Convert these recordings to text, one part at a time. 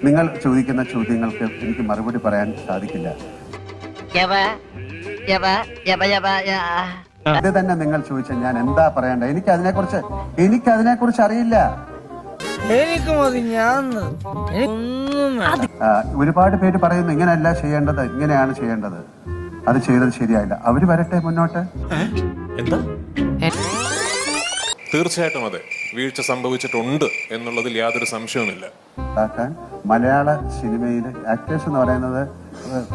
നിങ്ങൾ ചോദിക്കുന്ന ചോദ്യങ്ങൾക്ക് എനിക്ക് മറുപടി പറയാൻ സാധിക്കില്ല. ഇത് തന്നെ നിങ്ങൾ ചോദിച്ചാൽ ഞാൻ എന്താ പറയേണ്ടത്? എനിക്ക് അതിനെക്കുറിച്ച് അറിയില്ല. ഒരുപാട് പേര് പറയുന്നു ഇങ്ങനെയല്ല ചെയ്യേണ്ടത്, ഇങ്ങനെയാണ് ചെയ്യേണ്ടത്, അത് ചെയ്തത് ശരിയായില്ല. അവര് വരട്ടെ മുന്നോട്ട്. തീർച്ചയായിട്ടും അതെ, വീഴ്ച സംഭവിച്ചിട്ടുണ്ട് എന്നുള്ളതിൽ യാതൊരു സംശയവുമില്ല. മലയാള സിനിമയിൽ ആക്ടേഴ്സ് എന്ന് പറയുന്നത്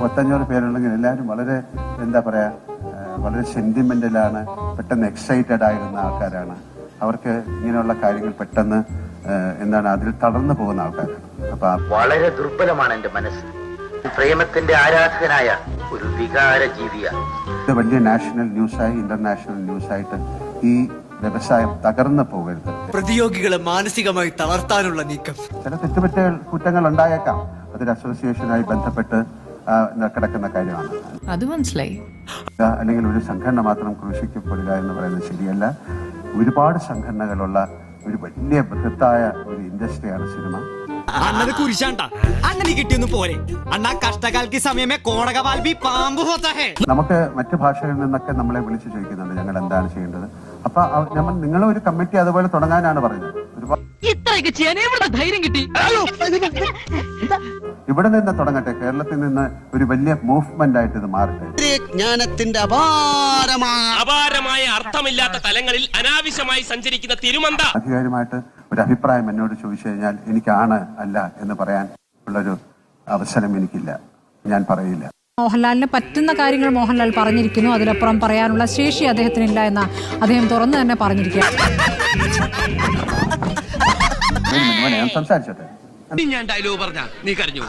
500 പേരുണ്ടെങ്കിൽ എല്ലാവരും വളരെ എന്താ പറയാ, വളരെ സെന്റിമെന്റലാണ്, പെട്ടെന്ന് എക്സൈറ്റഡ് ആയിരുന്ന ആൾക്കാരാണ്. അവർക്ക് ഇങ്ങനെയുള്ള കാര്യങ്ങൾ പെട്ടെന്ന് അതിൽ തളർന്നു പോകുന്ന ആൾക്കാരാണ്. അപ്പൊ വളരെ ദുർബലമാണ് എന്റെ മനസ്സ്. പ്രേമത്തിന്റെ ആരാധകനായ ഒരു വികാര ജീവിയാണ്. ഇത് വലിയ നാഷണൽ ന്യൂസായി ഇന്റർനാഷണൽ ന്യൂസായിട്ട് ഈ വ്യവസായം തകർന്നു പോകരുത്. പ്രതിയോഗികളെ മാനസികമായി തളർത്താനുള്ള നീക്കം. ചില കുറ്റങ്ങൾ ഉണ്ടായേക്കാം, അതൊരു അസോസിയേഷനായി ബന്ധപ്പെട്ട് കിടക്കുന്ന കാര്യമാണ്. അത് മനസ്സിലായി. അല്ലെങ്കിൽ ഒരു സംഘടന മാത്രം ക്രൂശിക്കപ്പെടുക എന്ന് പറയുന്നത് ശരിയല്ല. ഒരുപാട് സംഘടനകളുള്ള ഒരു വലിയ ബൃഹത്തായ ഒരു ഇൻഡസ്ട്രിയാണ് സിനിമ. അണ്ണത് കുരിശാണ്ട, അണ്ണന് കിട്ടിയൊന്നു പോരെ. അണ്ണാ കഷ്ടകാലക്ക് സമയമേ കോടക വാൽബി പാമ്പ് ഹോത്താ ഹേ. നമുക്ക് മറ്റു ഭാഷകളിൽ നിന്നൊക്കെ നമ്മളെ വിളിച്ചു ചോദിക്കുന്നുണ്ട് ഞങ്ങൾ എന്താണ് ചെയ്യേണ്ടത്. അപ്പൊ നിങ്ങൾ ഒരു കമ്മിറ്റി അതുപോലെ തുടങ്ങാനാണ് പറഞ്ഞത്. ഇവിടെ നിന്ന് തുടങ്ങട്ടെ, കേരളത്തിൽ നിന്ന് ഒരു വലിയ മൂവ്മെന്റ് ആയിട്ട് ഇത് മാറട്ടെ. ജ്ഞാനത്തിന്റെ അപാരമായ അർത്ഥമില്ലാത്ത തലങ്ങളിൽ അനാവശ്യമായി സഞ്ചരിക്കുന്ന തിരുമന്ത. അധികാരമായിട്ട് ഒരു അഭിപ്രായം എന്നോട് ചോദിച്ചു കഴിഞ്ഞാൽ എനിക്കാണ് അല്ല എന്ന് പറയാൻ ഉള്ളൊരു അവസരം എനിക്കില്ല, ഞാൻ പറയില്ല. മോഹൻലാലിന് പറ്റുന്ന കാര്യങ്ങൾ മോഹൻലാൽ പറഞ്ഞിരിക്കുന്നു, അതിലപ്പുറം പറയാനുള്ള ശേഷി അദ്ദേഹത്തിനില്ല എന്ന് അദ്ദേഹം തുറന്നു തന്നെ പറഞ്ഞിരിക്കുകയാണ്. ഞാൻ സംസാരിച്ചോട്ടെ. ഞാൻ ഡയലോഗ് പറഞ്ഞ നീ കരഞ്ഞു.